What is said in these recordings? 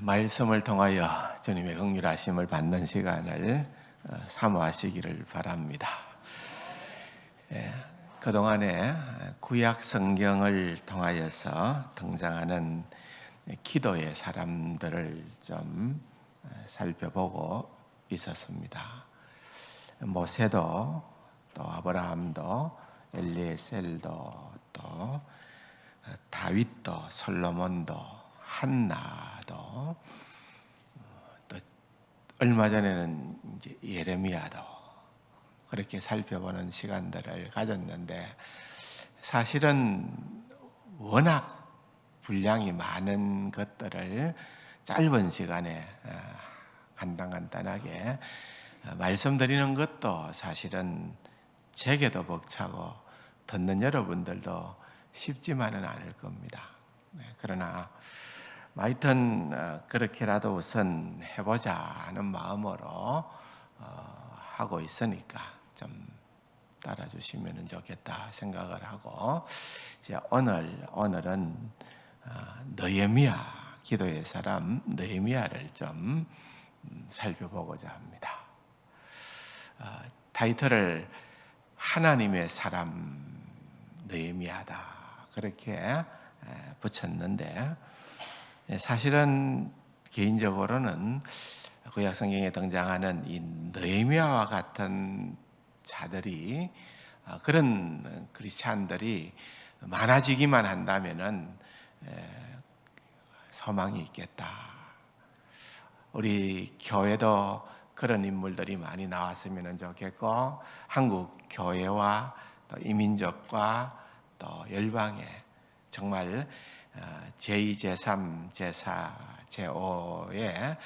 말씀을 통하여 주님의 긍휼하심을 받는 시간을 사모하시기를 바랍니다. 그동안에 구약 성경을 통하여서 등장하는 기도의 사람들을 좀 살펴보고 있었습니다. 모세도 또 아브라함도 엘리에셀도 또 다윗도 솔로몬도 한나도 또 얼마 전에는 이제 예레미야도 그렇게 살펴보는 시간들을 가졌는데, 사실은 워낙 분량이 많은 것들을 짧은 시간에 간단하게 말씀드리는 것도 사실은 제게도 벅차고 듣는 여러분들도 쉽지만은 않을 겁니다. 그러나 하여튼 그렇게라도 우선 해보자 하는 마음으로 하고 있으니까 좀 따라주시면 좋겠다 생각을 하고, 이제 오늘은 느헤미야, 기도의 사람 느헤미야를 좀 살펴보고자 합니다. 타이틀을 하나님의 사람 느헤미야다 그렇게 붙였는데, 사실은 개인적으로는 구약 성경에 등장하는 이 느헤미야와 같은 자들이, 그런 크리스찬들이 많아지기만 한다면은 소망이 있겠다. 우리 교회도 그런 인물들이 많이 나왔으면 좋겠고, 한국 교회와 또 이민족과 또 열방에 정말 제2, 제3, 제4, 제5의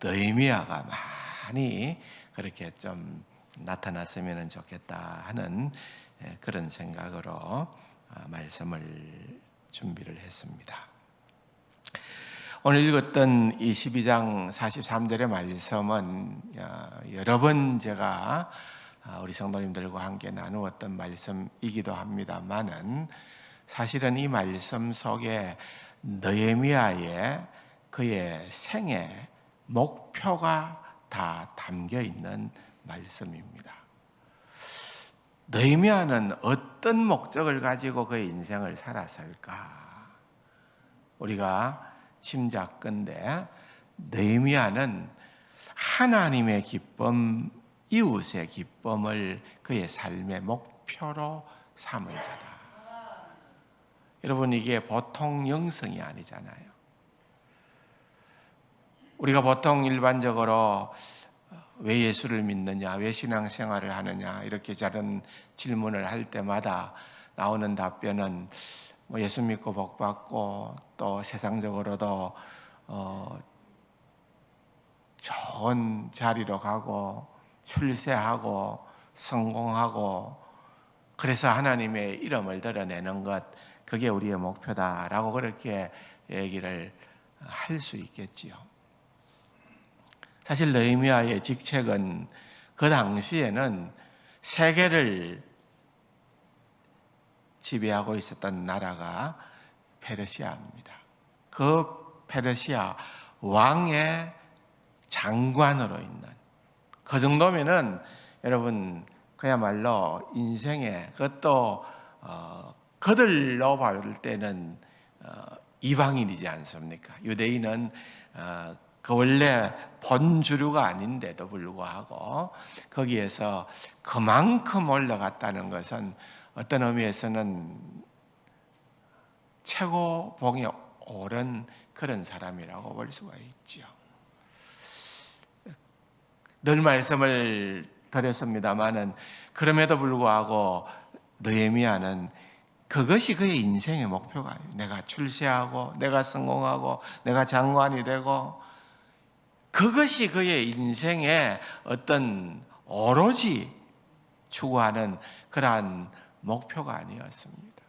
느헤미야가 많이 그렇게 좀 나타났으면 좋겠다 하는 그런 생각으로 말씀을 준비를 했습니다. 오늘 읽었던 이 12장 43절의 말씀은 여러 번 제가 우리 성도님들과 함께 나누었던 말씀이기도 합니다만은, 사실은 이 말씀 속에 느헤미야의 그의 생애 목표가 다 담겨 있는 말씀입니다. 느헤미야는 어떤 목적을 가지고 그의 인생을 살았을까? 우리가 짐작컨대 느헤미야는 하나님의 기쁨, 이웃의 기쁨을 그의 삶의 목표로 삼은 자다. 여러분, 이게 보통 영성이 아니잖아요. 우리가 보통 일반적으로 왜 예수를 믿느냐, 왜 신앙생활을 하느냐 이렇게 다른 질문을 할 때마다 나오는 답변은 예수 믿고 복 받고 또 세상적으로도 좋은 자리로 가고 출세하고 성공하고, 그래서 하나님의 이름을 드러내는 것, 그게 우리의 목표다라고 그렇게 얘기를 할 수 있겠지요. 사실 느헤미야의 직책은 그 당시에는 세계를 지배하고 있었던 나라가 페르시아입니다. 그 페르시아 왕의 장관으로 있는, 그 정도면은 여러분 그야말로 인생에, 그것도 그들로 볼 때는 이방인이지 않습니까? 유대인은 그 원래 본주류가 아닌데도 불구하고 거기에서 그만큼 올라갔다는 것은 어떤 의미에서는 최고봉에 오른 그런 사람이라고 볼 수가 있죠. 늘 말씀을 드렸습니다마는, 그럼에도 불구하고 느헤미야는 그것이 그의 인생의 목표가 아니에요. 내가 출세하고 내가 성공하고 내가 장관이 되고, 그것이 그의 인생의 어떤 오로지 추구하는 그러한 목표가 아니었습니다.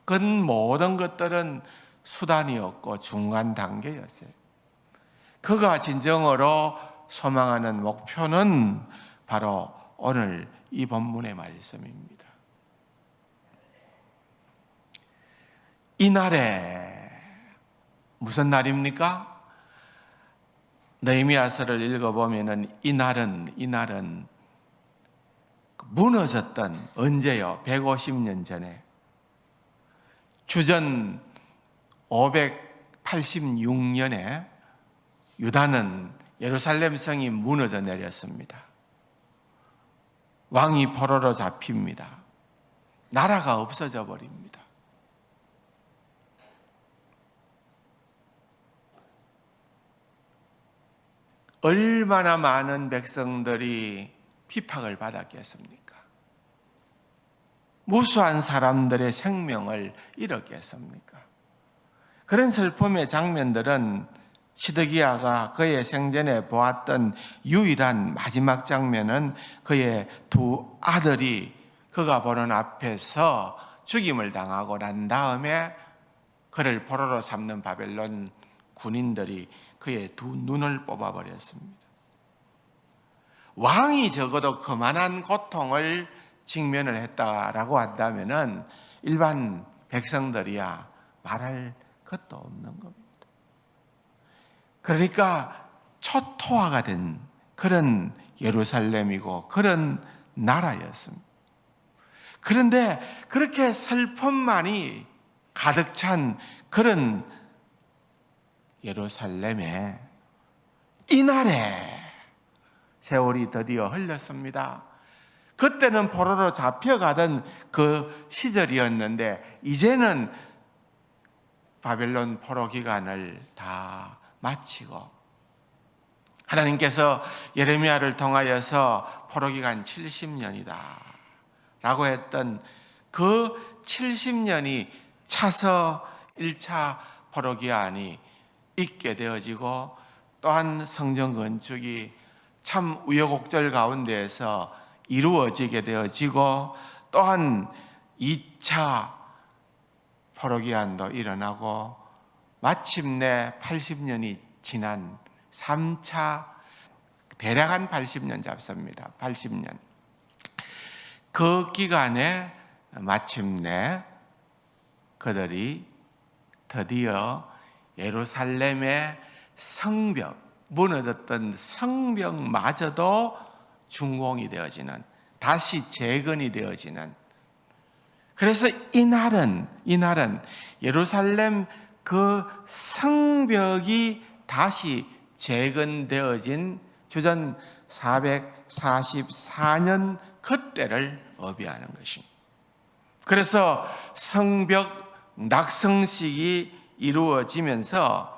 그 모든 것들은 수단이었고 중간 단계였어요. 그가 진정으로 소망하는 목표는 바로 오늘 이 본문의 말씀입니다. 이날에 무슨 날입니까? 느헤미야서를 읽어보면은 이날은 무너졌던, 언제요? 150년 전에 주전 586년에 유다는 예루살렘 성이 무너져 내렸습니다. 왕이 포로로 잡힙니다. 나라가 없어져 버립니다. 얼마나 많은 백성들이 핍박을 받았겠습니까? 무수한 사람들의 생명을 잃었겠습니까? 그런 슬픔의 장면들은 시드기야가 그의 생전에 보았던 유일한 마지막 장면은 그의 두 아들이 그가 보는 앞에서 죽임을 당하고 난 다음에 그를 포로로 삼는 바벨론 군인들이 그의 두 눈을 뽑아버렸습니다. 왕이 적어도 그만한 고통을 직면을 했다라고 한다면은 일반 백성들이야 말할 것도 없는 겁니다. 그러니까 초토화가 된 그런 예루살렘이고 그런 나라였습니다. 그런데 그렇게 슬픔만이 가득 찬 그런 예루살렘에 이날에 세월이 드디어 흘렀습니다. 그때는 포로로 잡혀가던 그 시절이었는데 이제는 바벨론 포로 기간을 다 마치고 하나님께서 예레미야를 통하여서 포로 기간 70년이다 라고 했던 그 70년이 차서 1차 포로 기간이 있게 되어지고 또한 성전 건축이 참 우여곡절 가운데에서 이루어지게 되어지고 또한 2차 포로 기간도 일어나고 마침내 80년이 지난 3차 대략 한 80년 잡습니다. 80년. 그 기간에 마침내 그들이 드디어 예루살렘의 성벽, 무너졌던 성벽마저도 준공이 되어지는, 다시 재건이 되어지는, 그래서 이날은 예루살렘 그 성벽이 다시 재건되어진 주전 444년 그때를 의미하는 것입니다. 그래서 성벽 낙성식이 이루어지면서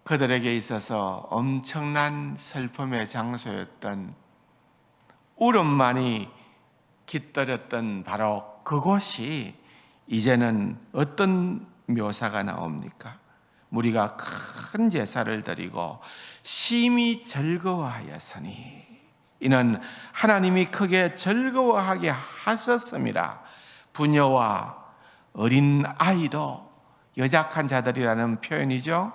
그들에게 있어서 엄청난 슬픔의 장소였던, 울음만이 깃들였던 바로 그곳이 이제는 어떤 묘사가 나옵니까? 무리가 큰 제사를 드리고 심히 즐거워하였으니 이는 하나님이 크게 즐거워하게 하셨음이라. 부녀와 어린 아이도, 여작한 자들이라는 표현이죠,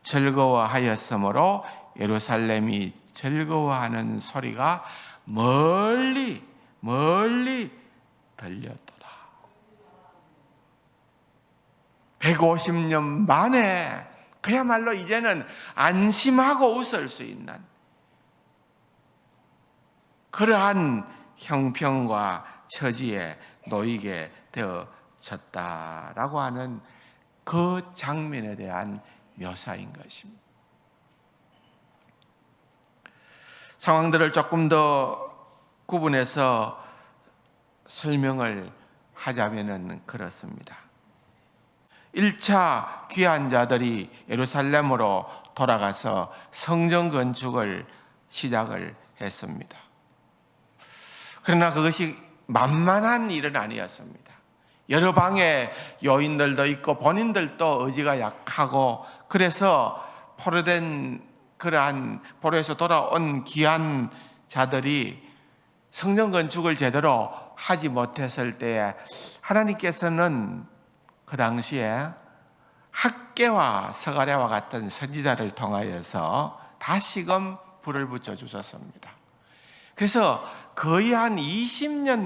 즐거워하였으므로 예루살렘이 즐거워하는 소리가 멀리 들렸도다. 150년 만에 그야말로 이제는 안심하고 웃을 수 있는 그러한 형편과 처지에 놓이게 되어졌다라고 하는 그 장면에 대한 묘사인 것입니다. 상황들을 조금 더 구분해서 설명을 하자면 그렇습니다. 1차 귀한 자들이 예루살렘으로 돌아가서 성전 건축을 시작을 했습니다. 그러나 그것이 만만한 일은 아니었습니다. 여러 방에 요인들도 있고 본인들도 의지가 약하고, 그래서 포로된 그러한 포로에서 돌아온 귀한 자들이 성전 건축을 제대로 하지 못했을 때에 하나님께서는 그 당시에 학개와 스가랴와 같은 선지자를 통하여서 다시금 불을 붙여 주셨습니다. 그래서 거의 한 20년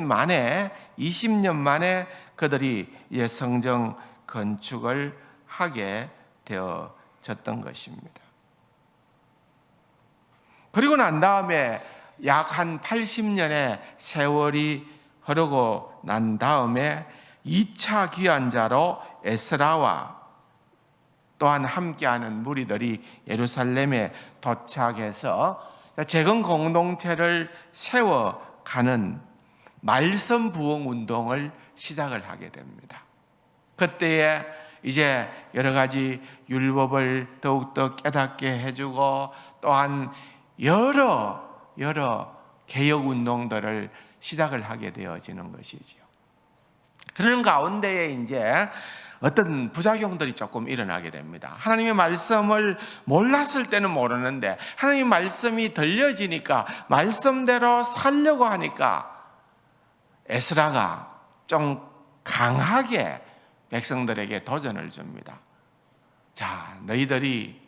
만에 그들이 이제 성전 건축을 하게 되어졌던 것입니다. 그리고 난 다음에 약 한 80년의 세월이 흐르고 난 다음에 2차 귀환자로 에스라와 또한 함께하는 무리들이 예루살렘에 도착해서 재건 공동체를 세워가는 말씀 부흥 운동을 시작을 하게 됩니다. 그때에 이제 여러 가지 율법을 더욱더 깨닫게 해주고 또한 여러 개혁 운동들을 시작을 하게 되어지는 것이지요. 그런 가운데에 이제 어떤 부작용들이 조금 일어나게 됩니다. 하나님의 말씀을 몰랐을 때는 모르는데 하나님의 말씀이 들려지니까 말씀대로 살려고 하니까 에스라가 좀 강하게 백성들에게 도전을 줍니다. 자, 너희들이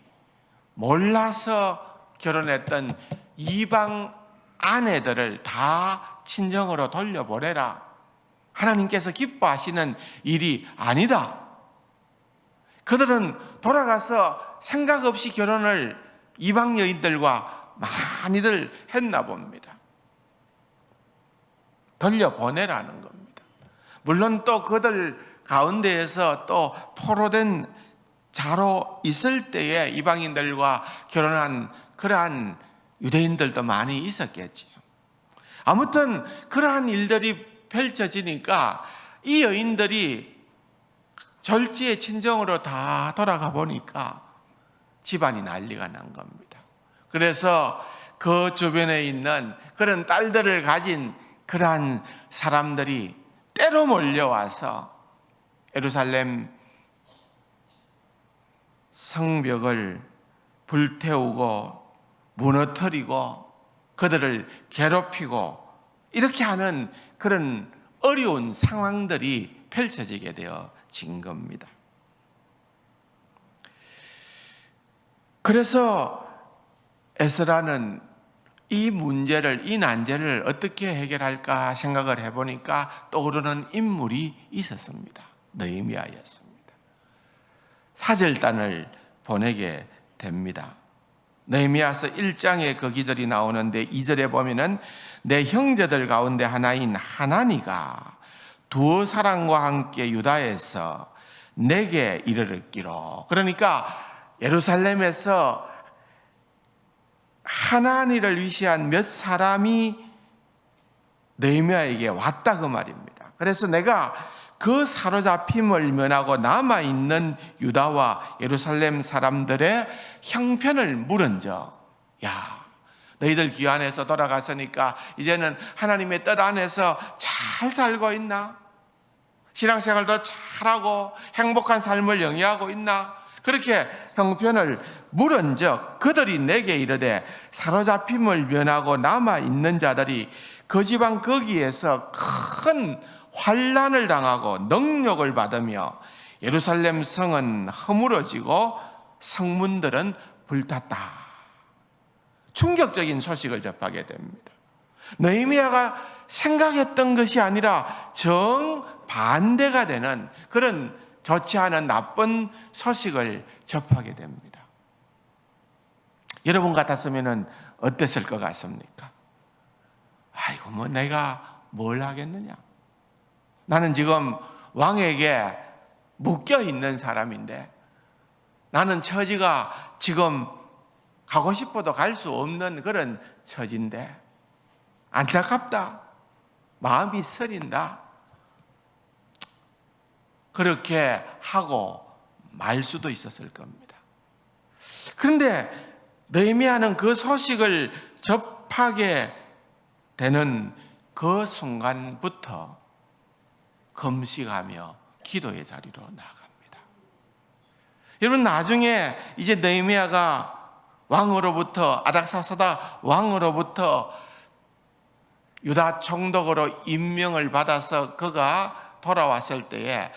몰라서 결혼했던 이방 아내들을 다 친정으로 돌려보내라. 하나님께서 기뻐하시는 일이 아니다. 그들은 돌아가서 생각 없이 결혼을 이방 여인들과 많이들 했나 봅니다. 돌려보내라는 겁니다. 물론 또 그들 가운데에서 또 포로된 자로 있을 때에 이방인들과 결혼한 그러한 유대인들도 많이 있었겠지요. 아무튼 그러한 일들이 펼쳐지니까 이 여인들이 절지의 친정으로 다 돌아가 보니까 집안이 난리가 난 겁니다. 그래서 그 주변에 있는 그런 딸들을 가진 그러한 사람들이 때로 몰려와서 예루살렘 성벽을 불태우고 무너뜨리고 그들을 괴롭히고 이렇게 하는 그런 어려운 상황들이 펼쳐지게 되어진 겁니다. 그래서 에스라는 이 문제를, 이 난제를 어떻게 해결할까 생각을 해보니까 떠오르는 인물이 있었습니다. 느헤미야였습니다. 사절단을 보내게 됩니다. 느헤미야서 1장에 그 기절이 나오는데 2절에 보면은 내 형제들 가운데 하나인 하나니가 두 사람과 함께 유다에서 내게 이르렀기로. 그러니까 예루살렘에서 하나니를 위시한 몇 사람이 느헤미야에게 왔다 그 말입니다. 그래서 내가 그 사로잡힘을 면하고 남아있는 유다와 예루살렘 사람들의 형편을 물은즉, 야, 너희들 귀환해서 돌아갔으니까 이제는 하나님의 뜻 안에서 잘 살고 있나? 신앙생활도 잘하고 행복한 삶을 영위하고 있나? 그렇게 형편을 물은즉 그들이 내게 이르되 사로잡힘을 면하고 남아있는 자들이 그 지방 거기에서 큰 환난을 당하고 능욕을 받으며 예루살렘 성은 허물어지고 성문들은 불탔다. 충격적인 소식을 접하게 됩니다. 느헤미야가 생각했던 것이 아니라 정반대가 되는 그런 좋지 않은 나쁜 소식을 접하게 됩니다. 여러분 같았으면 어땠을 것 같습니까? 아이고 뭐 내가 뭘 하겠느냐. 나는 지금 왕에게 묶여 있는 사람인데 나는 처지가 지금 가고 싶어도 갈 수 없는 그런 처지인데 안타깝다. 마음이 쓰린다. 그렇게 하고 말 수도 있었을 겁니다. 그런데 느헤미야는 그 소식을 접하게 되는 그 순간부터 금식하며 기도의 자리로 나아갑니다. 여러분 나중에 이제 느헤미야가 왕으로부터 아닥사스다 왕으로부터 유다 총독으로 임명을 받아서 그가 돌아왔을 때에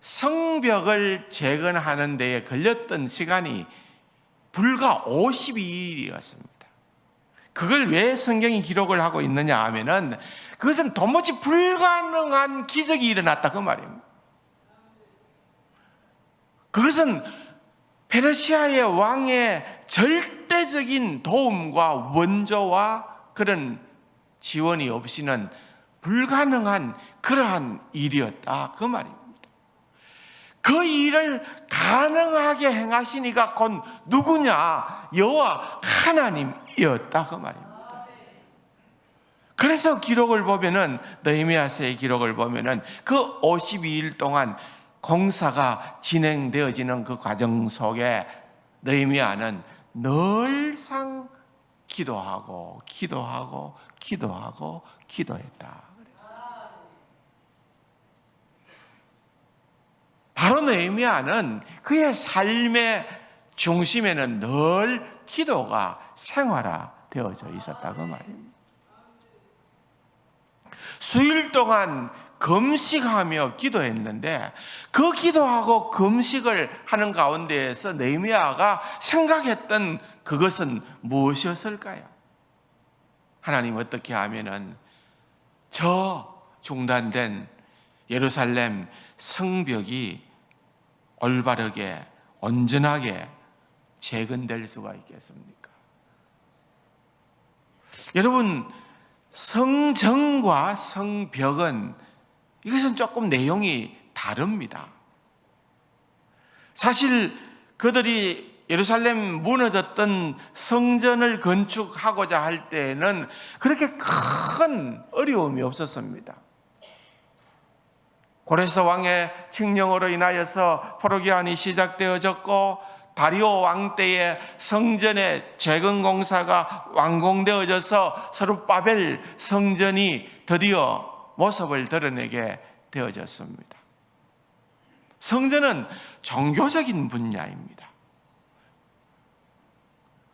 성벽을 재건하는 데에 걸렸던 시간이 불과 52일이었습니다. 그걸 왜 성경이 기록을 하고 있느냐 하면은 그것은 도무지 불가능한 기적이 일어났다 그 말입니다. 그것은 페르시아의 왕의 절대적인 도움과 원조와 그런 지원이 없이는 불가능한 그러한 일이었다 그 말입니다. 그 일을 가능하게 행하시니가 곧 누구냐? 여호와 하나님이었다 그 말입니다. 그래서 기록을 보면은 느헤미야서의 기록을 보면은 그 52일 동안 공사가 진행되어지는 그 과정 속에 느헤미야는 늘상 기도하고 기도했다. 바로 느헤미야는 그의 삶의 중심에는 늘 기도가 생활화되어져 있었다고 말입니다. 수일 동안 금식하며 기도했는데 그 기도하고 금식을 하는 가운데에서 느헤미야가 생각했던 그것은 무엇이었을까요? 하나님 어떻게 하면은 저 중단된 예루살렘 성벽이 올바르게 온전하게 재건될 수가 있겠습니까? 여러분, 성전과 성벽은 이것은 조금 내용이 다릅니다. 사실 그들이 예루살렘 무너졌던 성전을 건축하고자 할 때에는 그렇게 큰 어려움이 없었습니다. 고레스 왕의 칙령으로 인하여서 포로기한이 시작되어졌고 다리오 왕 때에 성전의 재건 공사가 완공되어져서 스룹바벨 성전이 드디어 모습을 드러내게 되어졌습니다. 성전은 종교적인 분야입니다.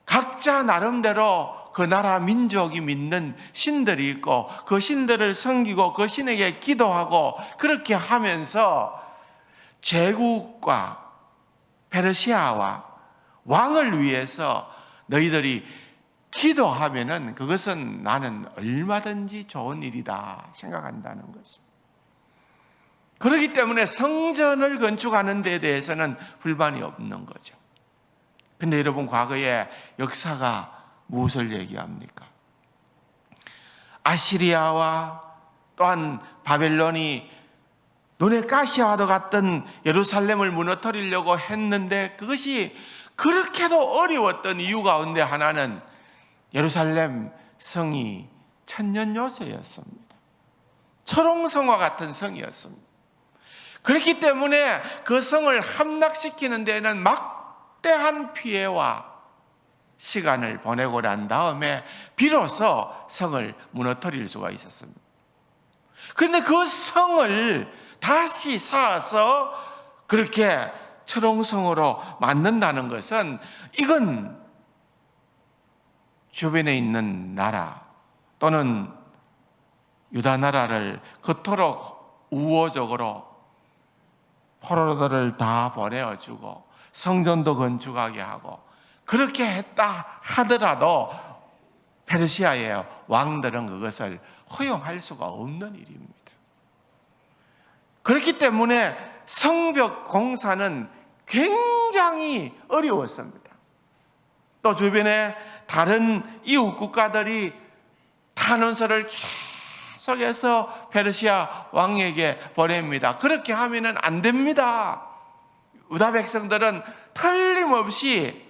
각자 나름대로 그 나라 민족이 믿는 신들이 있고 그 신들을 섬기고 그 신에게 기도하고 그렇게 하면서 제국과 페르시아와 왕을 위해서 너희들이 기도하면은 그것은 나는 얼마든지 좋은 일이다 생각한다는 것입니다. 그렇기 때문에 성전을 건축하는 데 대해서는 불만이 없는 거죠. 근데 여러분, 과거의 역사가 무엇을 얘기합니까? 아시리아와 또한 바벨론이 눈에 가시와도 같던 예루살렘을 무너뜨리려고 했는데 그것이 그렇게도 어려웠던 이유 가운데 하나는 예루살렘 성이 천년 요새였습니다. 철옹성과 같은 성이었습니다. 그렇기 때문에 그 성을 함락시키는 데에는 막대한 피해와 시간을 보내고 난 다음에 비로소 성을 무너뜨릴 수가 있었습니다. 그런데 그 성을 다시 쌓아서 그렇게 철옹성으로 만든다는 것은 이건 주변에 있는 나라 또는 유다 나라를 그토록 우호적으로 포로들을 다 보내어주고 성전도 건축하게 하고 그렇게 했다 하더라도 페르시아의 왕들은 그것을 허용할 수가 없는 일입니다. 그렇기 때문에 성벽 공사는 굉장히 어려웠습니다. 또 주변에 다른 이웃 국가들이 탄원서를 계속해서 페르시아 왕에게 보냅니다. 그렇게 하면은 안 됩니다. 유다 백성들은 틀림없이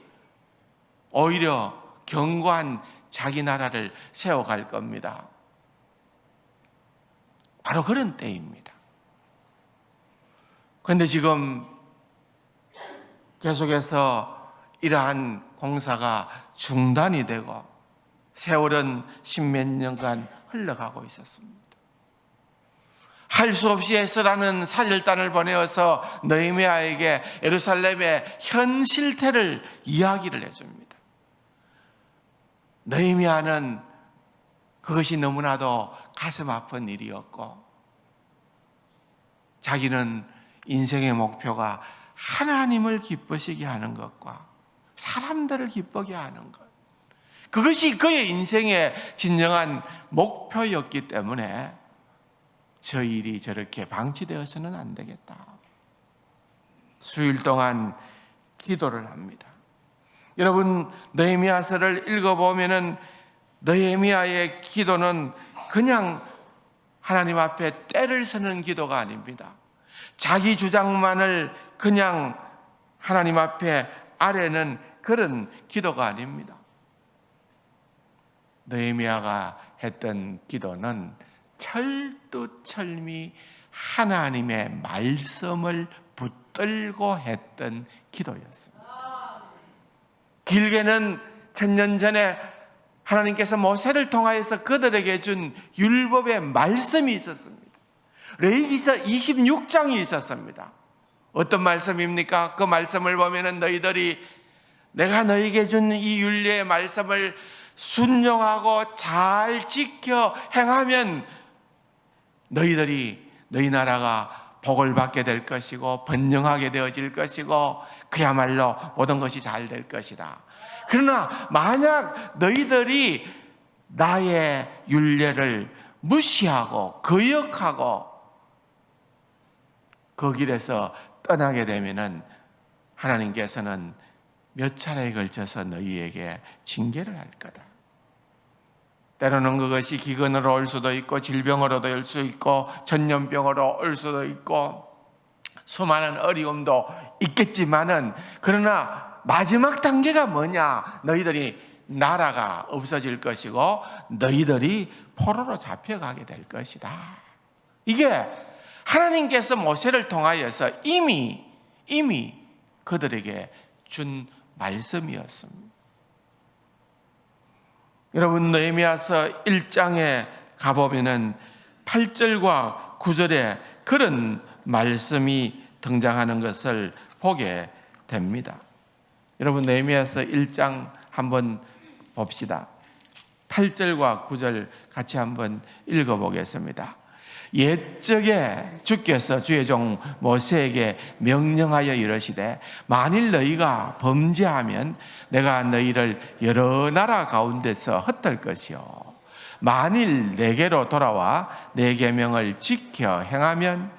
오히려 견고한 자기 나라를 세워갈 겁니다. 바로 그런 때입니다. 그런데 지금 계속해서 이러한 공사가 중단이 되고 세월은 십몇 년간 흘러가고 있었습니다. 할 수 없이 에스라는 사절단을 보내어서 느헤미야에게 예루살렘의 현 실태를 이야기를 해줍니다. 느헤미야는 그것이 너무나도 가슴 아픈 일이었고 자기는 인생의 목표가 하나님을 기쁘시게 하는 것과 사람들을 기쁘게 하는 것, 그것이 그의 인생의 진정한 목표였기 때문에 저 일이 저렇게 방치되어서는 안 되겠다. 수일 동안 기도를 합니다. 여러분, 느헤미야서를 읽어보면은 느헤미야의 기도는 그냥 하나님 앞에 때를 서는 기도가 아닙니다. 자기 주장만을 그냥 하나님 앞에 아뢰는 그런 기도가 아닙니다. 느헤미야가 했던 기도는 철두철미 하나님의 말씀을 붙들고 했던 기도였습니다. 길게는 1000년 전에 하나님께서 모세를 통하여서 그들에게 준 율법의 말씀이 있었습니다. 레위기서 26장이 있었습니다. 어떤 말씀입니까? 그 말씀을 보면은 너희들이 내가 너희에게 준 이 율례의 말씀을 순종하고 잘 지켜 행하면 너희 나라가 복을 받게 될 것이고 번영하게 되어질 것이고 그야말로 모든 것이 잘 될 것이다. 그러나 만약 너희들이 나의 율례를 무시하고 거역하고 그 길에서 떠나게 되면은 하나님께서는 몇 차례에 걸쳐서 너희에게 징계를 할 거다. 때로는 그것이 기근으로 올 수도 있고 질병으로도 올 수 있고 전염병으로 올 수도 있고 수많은 어려움도 있겠지만은 그러나 마지막 단계가 뭐냐? 너희들이 나라가 없어질 것이고 너희들이 포로로 잡혀가게 될 것이다. 이게 하나님께서 모세를 통하여서 이미 그들에게 준 말씀이었습니다. 여러분, 느헤미야서 1장에 가보면은 8절과 9절에 그런 말씀이 등장하는 것을 보게 됩니다. 여러분, 느헤미야서 1장 한번 봅시다. 8절과 9절 같이 한번 읽어보겠습니다. 옛적에 주께서 주의 종 모세에게 명령하여 이르시되 만일 너희가 범죄하면 내가 너희를 여러 나라 가운데서 흩을 것이요 만일 내게로 돌아와 내 계명을 지켜 행하면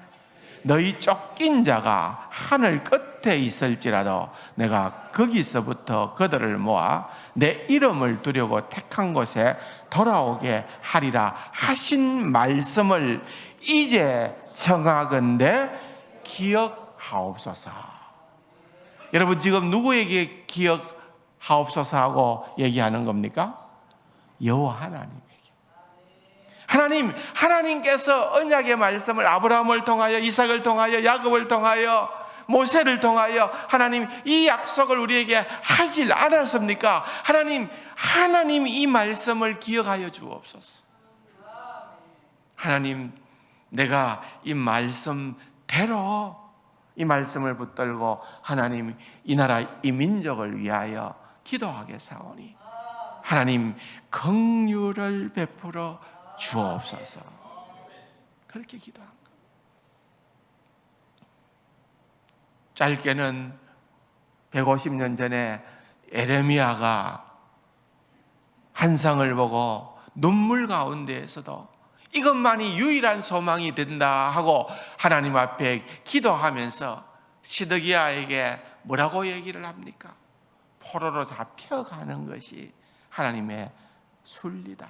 너희 쫓긴 자가 하늘 끝에 있을지라도 내가 거기서부터 그들을 모아 내 이름을 두려고 택한 곳에 돌아오게 하리라 하신 말씀을 이제 청하건대 기억하옵소서. 여러분, 지금 누구에게 기억하옵소서 하고 얘기하는 겁니까? 여호와 하나님에게. 하나님께서 언약의 말씀을 아브라함을 통하여 이삭을 통하여 야곱을 통하여 모세를 통하여 하나님 이 약속을 우리에게 하질 않았습니까? 하나님 이 말씀을 기억하여 주옵소서. 하나님, 내가 이 말씀대로 이 말씀을 붙들고 하나님 이 나라 이 민족을 위하여 기도하겠사오니 하나님 긍휼을 베풀어 주옵소서. 그렇게 기도한 것. 짧게는 150년 전에 예레미야가 환상을 보고 눈물 가운데에서도 이것만이 유일한 소망이 된다 하고 하나님 앞에 기도하면서 시드기야에게 뭐라고 얘기를 합니까? 포로로 잡혀가는 것이 하나님의 순리다.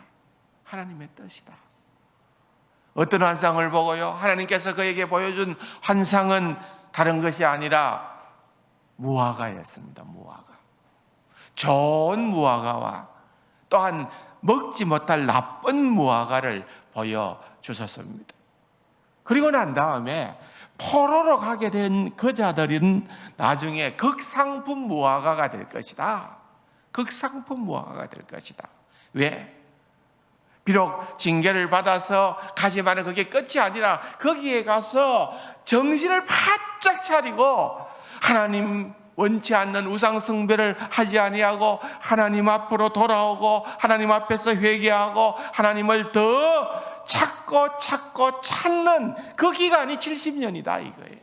하나님의 뜻이다. 어떤 환상을 보고요? 하나님께서 그에게 보여준 환상은 다른 것이 아니라 무화과였습니다. 무화과. 좋은 무화과와 또한 먹지 못할 나쁜 무화과를 보여주셨습니다. 그리고 난 다음에 포로로 가게 된 그 자들은 나중에 극상품 무화과가 될 것이다. 극상품 무화과가 될 것이다. 왜? 비록 징계를 받아서 가지만은 그게 끝이 아니라 거기에 가서 정신을 바짝 차리고 하나님 원치 않는 우상 숭배를 하지 아니하고 하나님 앞으로 돌아오고 하나님 앞에서 회개하고 하나님을 더 찾고 찾는 그 기간이 70년이다 이거예요.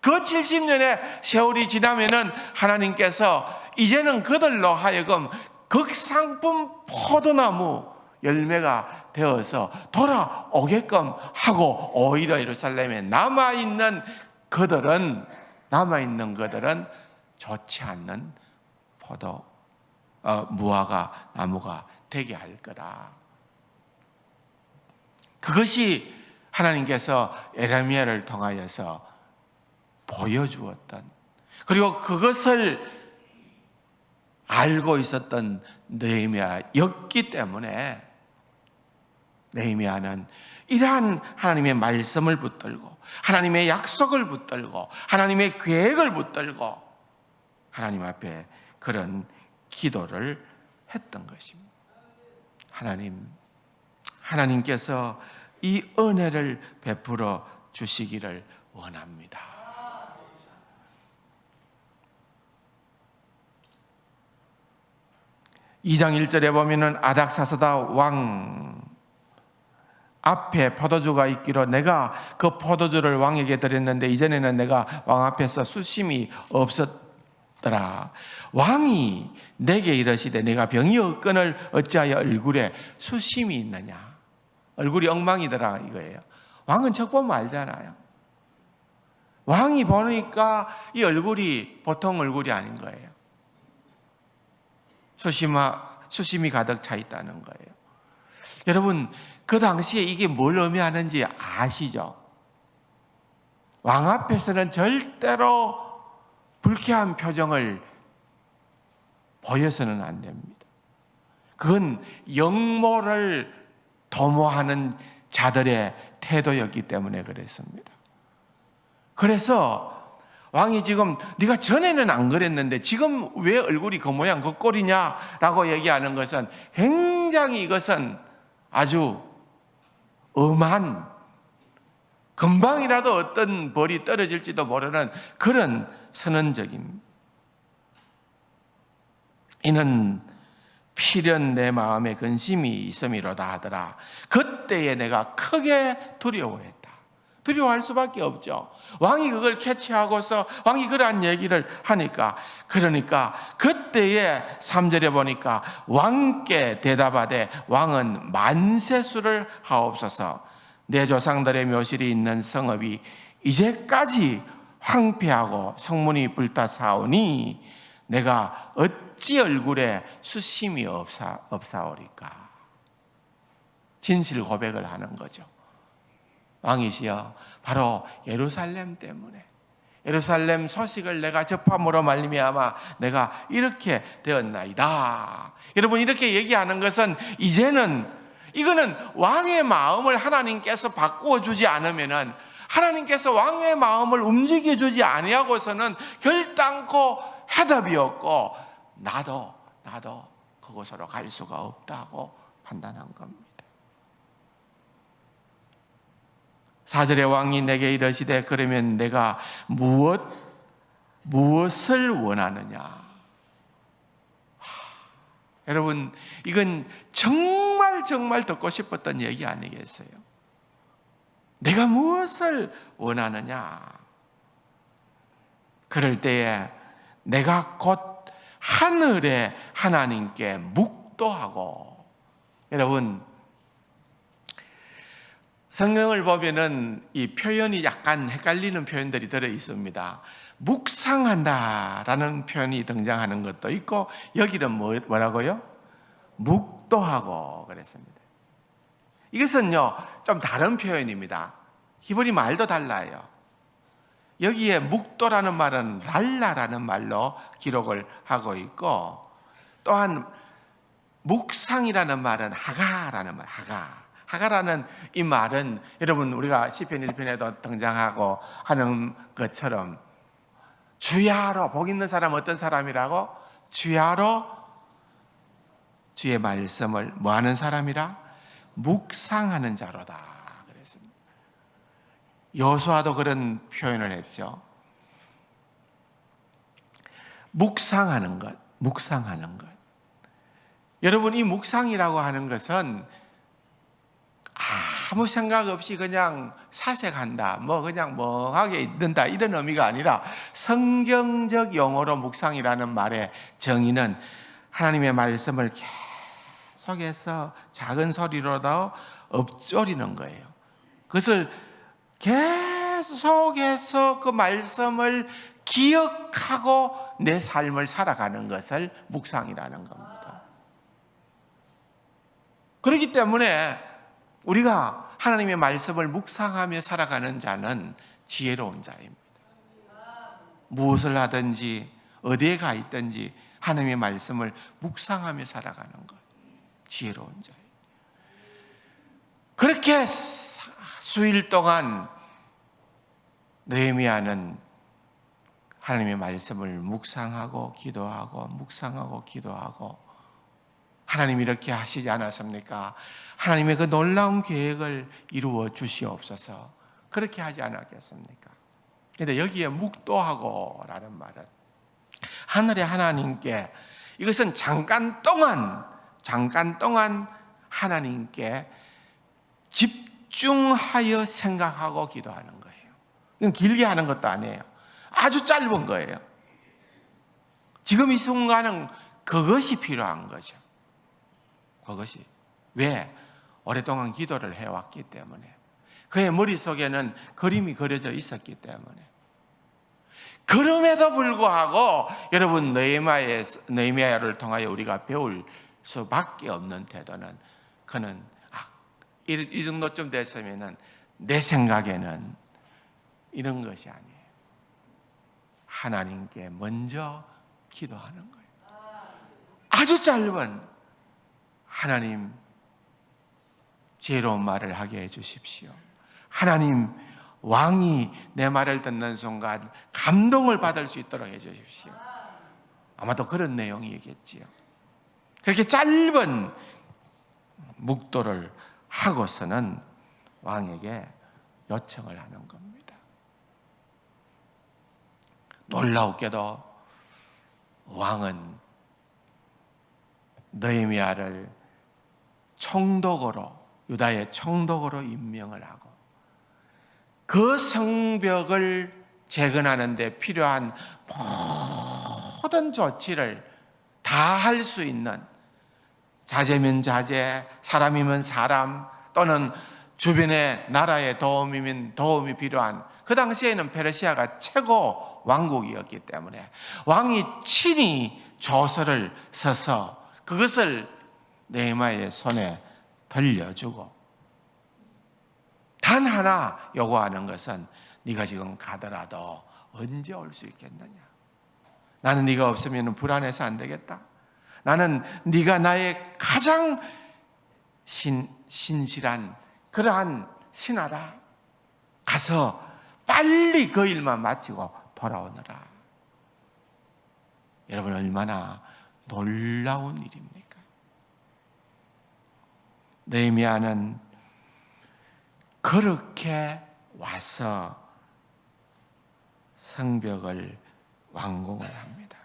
그 70년의 세월이 지나면은 하나님께서 이제는 그들로 하여금 극상품 포도나무 열매가 되어서 돌아오게끔 하고, 오히려 예루살렘에 남아있는 그들은 좋지 않는 무화과 나무가 되게 할 거다. 그것이 하나님께서 예레미야를 통하여서 보여주었던, 그리고 그것을 알고 있었던 느헤미야였기 때문에 느헤미야는 이러한 하나님의 말씀을 붙들고, 하나님의 약속을 붙들고, 하나님의 계획을 붙들고 하나님 앞에 그런 기도를 했던 것입니다. 하나님께서 이 은혜를 베풀어 주시기를 원합니다. 2장 1절에 보면은 아닥사스다 왕 앞에 포도주가 있기로 내가 그 포도주를 왕에게 드렸는데 이전에는 내가 왕 앞에서 수심이 없었더라. 왕이 내게 이르시되 내가 병이 없거늘 어찌하여 얼굴에 수심이 있느냐. 얼굴이 엉망이더라 이거예요. 왕은 척 보면 알잖아요. 왕이 보니까 이 얼굴이 보통 얼굴이 아닌 거예요. 수심이 가득 차 있다는 거예요. 여러분, 그 당시에 이게 뭘 의미하는지 아시죠? 왕 앞에서는 절대로 불쾌한 표정을 보여서는 안 됩니다. 그건 영모를 도모하는 자들의 태도였기 때문에 그랬습니다. 그래서 왕이 지금 네가 전에는 안 그랬는데 지금 왜 얼굴이 그 모양 그 꼴이냐라고 얘기하는 것은 굉장히 이것은 아주 엄한, 금방이라도 어떤 벌이 떨어질지도 모르는 그런 선언적입니다. 이는 필연 내 마음에 근심이 있음이로다 하더라. 그때에 내가 크게 두려워했다. 두려워할 수밖에 없죠. 왕이 그걸 캐치하고서 왕이 그러한 얘기를 하니까, 그러니까 그때에 3절에 보니까 왕께 대답하되 왕은 만세수를 하옵소서. 내 조상들의 묘실이 있는 성읍이 이제까지 황폐하고 성문이 불타사오니 내가 어찌 얼굴에 수심이 없사오리까. 진실 고백을 하는 거죠. 왕이시여, 바로 예루살렘 때문에, 예루살렘 소식을 내가 접함으로 말미암아 내가 이렇게 되었나이다. 여러분, 이렇게 얘기하는 것은 이거는 왕의 마음을 하나님께서 바꾸어 주지 않으면은, 하나님께서 왕의 마음을 움직여 주지 아니하고서는 결단코 해답이 없고 나도 그곳으로 갈 수가 없다고 판단한 겁니다. 4절에 왕이 내게 이르시되 그러면 내가 무엇을 원하느냐. 여러분, 이건 정말 듣고 싶었던 얘기 아니겠어요? 내가 무엇을 원하느냐. 그럴 때에 내가 곧 하늘의 하나님께 묵도하고, 여러분, 성경을 보면은 이 표현이 약간 헷갈리는 표현들이 들어 있습니다. 묵상한다라는 표현이 등장하는 것도 있고, 여기는 뭐라고요? 묵도하고 그랬습니다. 이것은요, 좀 다른 표현입니다. 히브리 말도 달라요. 여기에 묵도라는 말은 랄라라는 말로 기록을 하고 있고, 또한 묵상이라는 말은 하가라는 말, 하가라는 이 말은 여러분 우리가 시편 1편에도 등장하고 하는 것처럼 주야로, 복 있는 사람 어떤 사람이라고? 주야로 주의 말씀을 뭐하는 사람이라? 묵상하는 자로다 그랬습니다. 여호수아도 그런 표현을 했죠. 묵상하는 것. 여러분, 이 묵상이라고 하는 것은 아무 생각 없이 그냥 사색한다, 그냥 멍하게 있는다, 이런 의미가 아니라 성경적 용어로 묵상이라는 말의 정의는 하나님의 말씀을 계속해서 작은 소리로도 읊조리는 거예요. 그것을 계속해서 그 말씀을 기억하고 내 삶을 살아가는 것을 묵상이라는 겁니다. 그렇기 때문에 우리가 하나님의 말씀을 묵상하며 살아가는 자는 지혜로운 자입니다. 무엇을 하든지 어디에 가 있든지 하나님의 말씀을 묵상하며 살아가는 것, 지혜로운 자예요. 그렇게 수일 동안 느헤미야는 하나님의 말씀을 묵상하고 기도하고 하나님이 이렇게 하시지 않았습니까? 하나님의 그 놀라운 계획을 이루어 주시옵소서. 그렇게 하지 않았겠습니까? 그런데 여기에 묵도하고라는 말은 하늘의 하나님께, 이것은 잠깐 동안 하나님께 집중하여 생각하고 기도하는 거예요. 이건 길게 하는 것도 아니에요. 아주 짧은 거예요. 지금 이 순간은 그것이 필요한 거죠. 그것이. 왜? 오랫동안 기도를 해왔기 때문에. 그의 머릿속에는 그림이 그려져 있었기 때문에. 그럼에도 불구하고 여러분, 느헤미야를 통하여 우리가 배울 수밖에 없는 태도는, 그는 이 정도쯤 됐으면 내 생각에는 이런 것이 아니에요. 하나님께 먼저 기도하는 거예요. 아주 짧은, 하나님 지혜로운 말을 하게 해주십시오. 하나님, 왕이 내 말을 듣는 순간 감동을 받을 수 있도록 해주십시오. 아마도 그런 내용이겠지요. 그렇게 짧은 묵도를 하고서는 왕에게 요청을 하는 겁니다. 놀라웠게도 왕은 느헤미야를 총독으로, 유다의 총독으로 임명을 하고 그 성벽을 재건하는 데 필요한 모든 조치를 다 할 수 있는, 자재면 자재, 사람이면 사람, 또는 주변의 나라의 도움이 필요한, 그 당시에는 페르시아가 최고 왕국이었기 때문에 왕이 친히 조서를 써서 그것을 느헤미야의 손에 들려주고, 단 하나 요구하는 것은 네가 지금 가더라도 언제 올 수 있겠느냐? 나는 네가 없으면 불안해서 안 되겠다. 나는 네가 나의 가장 신실한 그러한 신하다. 가서 빨리 그 일만 마치고 돌아오너라. 여러분, 얼마나 놀라운 일입니까? 느헤미야는 그렇게 와서 성벽을 완공을 합니다.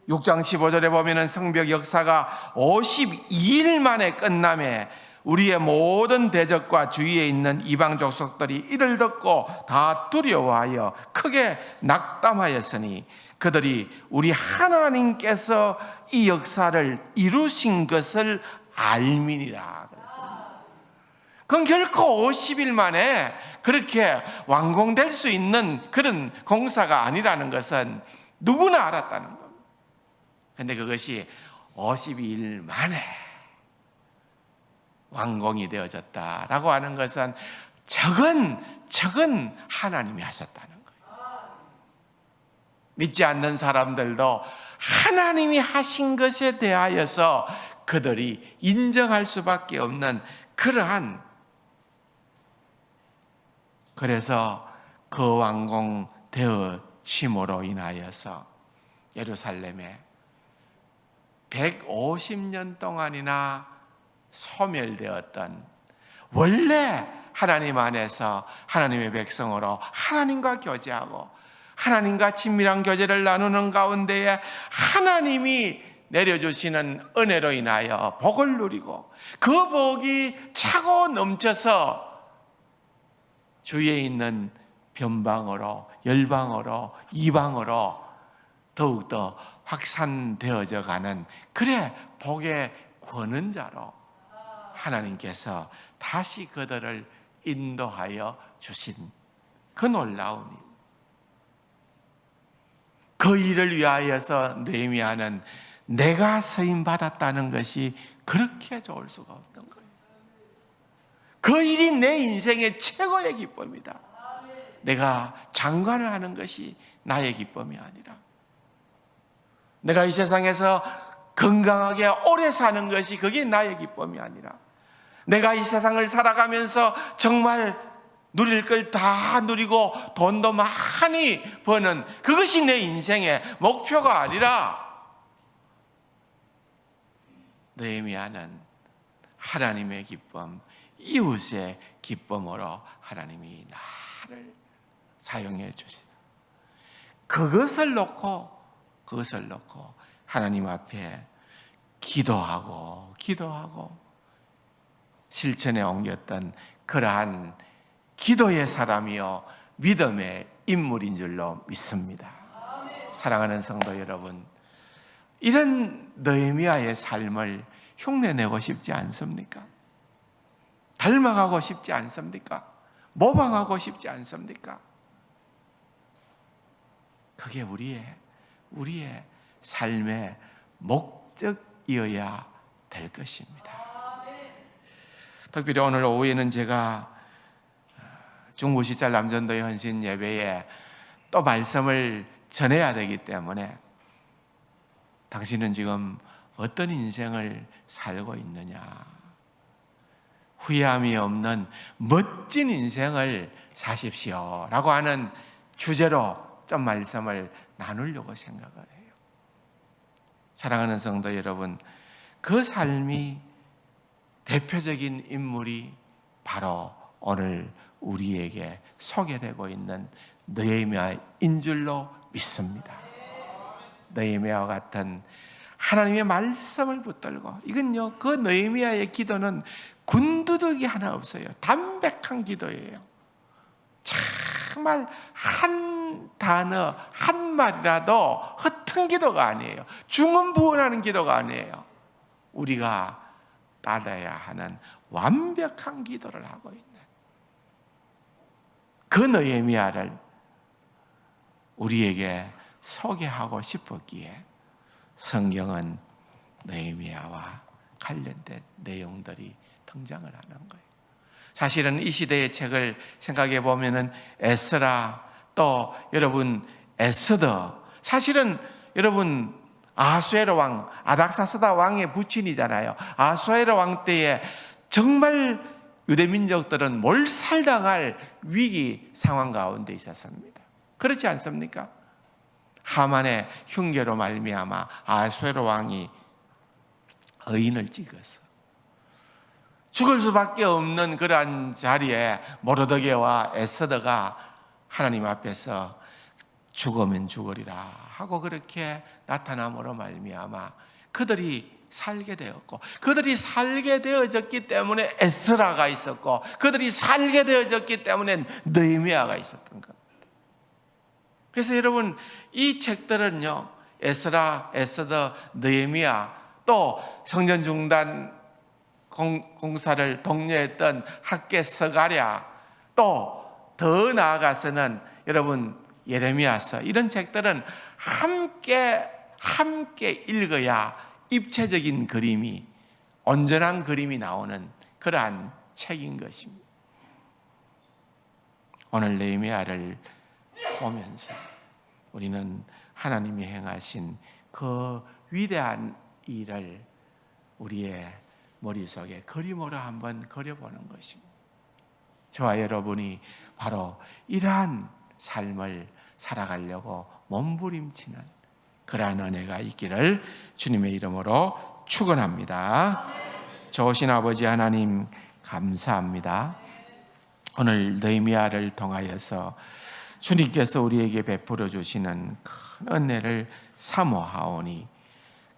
6장 15절에 보면 성벽 역사가 52일 만에 끝남에 우리의 모든 대적과 주위에 있는 이방 족속들이 이를 듣고 다 두려워하여 크게 낙담하였으니 그들이 우리 하나님께서 이 역사를 이루신 것을 알미니라 그랬습니다. 그건 결코 50일 만에 그렇게 완공될 수 있는 그런 공사가 아니라는 것은 누구나 알았다는 겁니다. 그런데 그것이 52일 만에 완공이 되어졌다라고 하는 것은 적은 하나님이 하셨다는 거예요. 믿지 않는 사람들도 하나님이 하신 것에 대하여서 그들이 인정할 수밖에 없는 그러한, 그래서 그 완공되어짐으로 인하여서 예루살렘에 150년 동안이나 소멸되었던, 원래 하나님 안에서 하나님의 백성으로 하나님과 교제하고 하나님과 친밀한 교제를 나누는 가운데에 하나님이 내려주시는 은혜로 인하여 복을 누리고 그 복이 차고 넘쳐서 주위에 있는 변방으로, 열방으로, 이방으로 더욱더 확산되어져 가는, 그래 복의 권능자로 하나님께서 다시 그들을 인도하여 주신 그 놀라운 일, 그 일을 위하여서 느헤미야는 내가 쓰임 받았다는 것이 그렇게 좋을 수가 없던 거예요. 그 일이 내 인생의 최고의 기쁨이다. 내가 장관을 하는 것이 나의 기쁨이 아니라, 내가 이 세상에서 건강하게 오래 사는 것이 그게 나의 기쁨이 아니라, 내가 이 세상을 살아가면서 정말 누릴 걸 다 누리고 돈도 많이 버는 그것이 내 인생의 목표가 아니라, 느헤미야는 하나님의 기쁨, 이웃의 기쁨으로 하나님이 나를 사용해 주시다. 그것을 놓고 하나님 앞에 기도하고 실천에 옮겼던 그러한 기도의 사람이요 믿음의 인물인 줄로 믿습니다. 사랑하는 성도 여러분, 이런 느헤미야의 삶을 흉내내고 싶지 않습니까? 닮아가고 싶지 않습니까? 모방하고 싶지 않습니까? 그게 우리의 삶의 목적이어야 될 것입니다. 특별히 오늘 오후에는 제가 중부시찰 남전도의 헌신 예배에 또 말씀을 전해야 되기 때문에, 당신은 지금 어떤 인생을 살고 있느냐, 후회함이 없는 멋진 인생을 사십시오 라고 하는 주제로 좀 말씀을 나누려고 생각을 해요. 사랑하는 성도 여러분, 그 삶이 대표적인 인물이 바로 오늘 우리에게 소개되고 있는 느헤미야인 줄로 믿습니다. 느헤미야와 같은 하나님의 말씀을 붙들고, 이건요, 그 느헤미야의 기도는 군두둑이 하나 없어요. 담백한 기도예요. 정말 한 단어 한 말이라도 허튼 기도가 아니에요. 중언부언하는 기도가 아니에요. 우리가 따라야 하는 완벽한 기도를 하고 있는 그 느헤미야를 우리에게 소개하고 싶었기에 성경은 느헤미야와 관련된 내용들이 등장을 하는 거예요. 사실은 이 시대의 책을 생각해 보면은 에스라, 또 여러분 에스더, 사실은 여러분 아수에로 왕, 아닥사스다 왕의 부친이잖아요. 아수에로 왕 때에 정말 유대 민족들은 몰살당할 위기 상황 가운데 있었습니다. 그렇지 않습니까? 하만의 흉계로 말미암아 아수에로 왕이 의인을 찍어서 죽을 수밖에 없는 그러한 자리에 모르드게와 에스더가 하나님 앞에서 죽으면 죽으리라 하고 그렇게 나타남으로 말미암아 그들이 살게 되었고, 그들이 살게 되어졌기 때문에 에스라가 있었고, 그들이 살게 되어졌기 때문에 느헤미야가 있었던 겁니다. 그래서 여러분, 이 책들은요, 에스라, 에스더, 느헤미야, 또 성전 중단 공사를 독려했던 학개 스가랴, 또 더 나아가서는 여러분 예레미야서, 이런 책들은 함께 읽어야 입체적인 그림이, 온전한 그림이 나오는 그러한 책인 것입니다. 오늘 느헤미야를 보면서 우리는 하나님이 행하신 그 위대한 일을 우리의 머릿속에 그림으로 한번 그려보는 것입니다. 저와 여러분이 바로 이러한 삶을 살아가려고 몸부림치는 그러한 은혜가 있기를 주님의 이름으로 축원합니다. 좋으신 아버지 하나님, 감사합니다. 오늘 느헤미야를 통하여서 주님께서 우리에게 베풀어 주시는 큰 은혜를 사모하오니,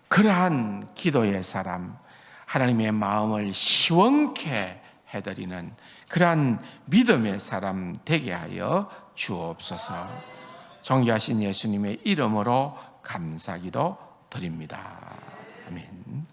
그러한 기도의 사람, 하나님의 마음을 시원케 해드리는 그러한 믿음의 사람 되게 하여 주옵소서. 존귀하신 예수님의 이름으로 감사기도 드립니다. 아멘.